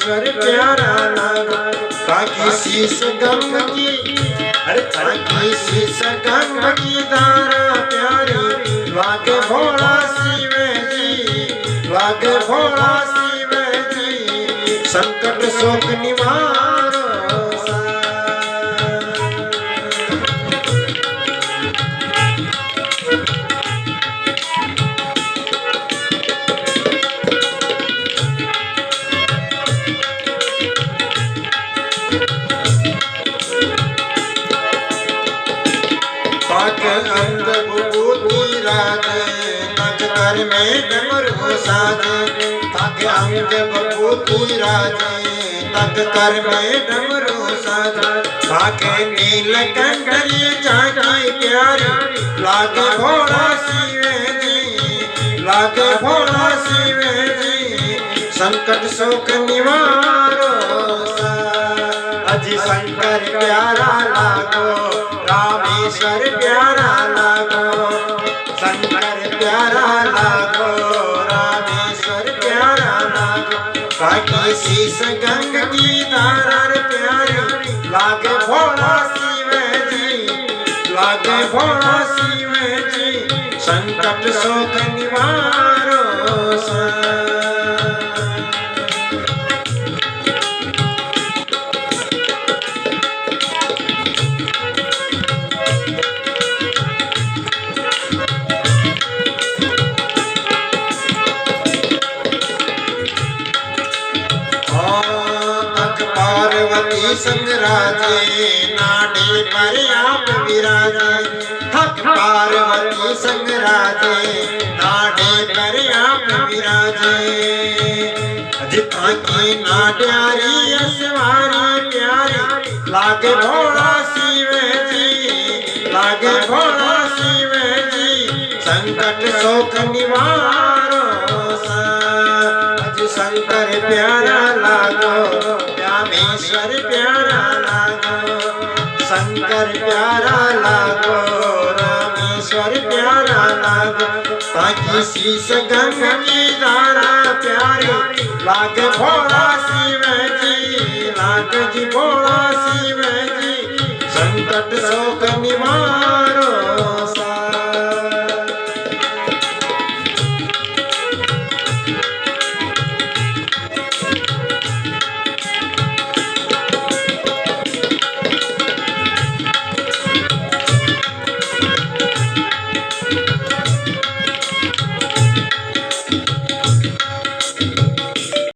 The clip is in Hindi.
रामेश्वर प्यारा लागा। ताकि शीश गंग की ताकि शीश गंग की धारा प्यारी लागे भोला शिव जी, लागे भोला शिव जी। संकट शोक निवारो अंग बुबूती राजे तक कर में डमरू साजे। ताके अंग बुबूती राजे तक कर में डमरू साजे। ताके नील कंकरी झांकी प्यारी लागे भोला शिव जी, लागे भोला शिव जी। संकट शोक निवारो अजी शंकर प्यारा लागो, रामेश्वर प्यारा लागो। शंकर प्यारा लागो, रामेश्वर प्यारा लागो। ताकि शीश गंग की धारा प्यारी लागे भोला शिव जी, लागे भोला शिव जी। संकट शोक निवारो पार्वती संग राजे नाडे पर आप विराजे। थक पार्वती संग राजे नाडे पर आप विराजे। जितना की नाड्यारी असवारी प्यारी लागे भोला शिव जी, लागे भोला शिव जी। संकट शोक निवारो शंकर प्यारा लागो, रामेश्वर प्यारा लागो। शंकर प्यारा लागो, रामेश्वर प्यारा लागो। ताकि शीश गंग की धारा प्यारी लागे भोला शिव जी, लागे जी भोला शिव जी। संकट शोक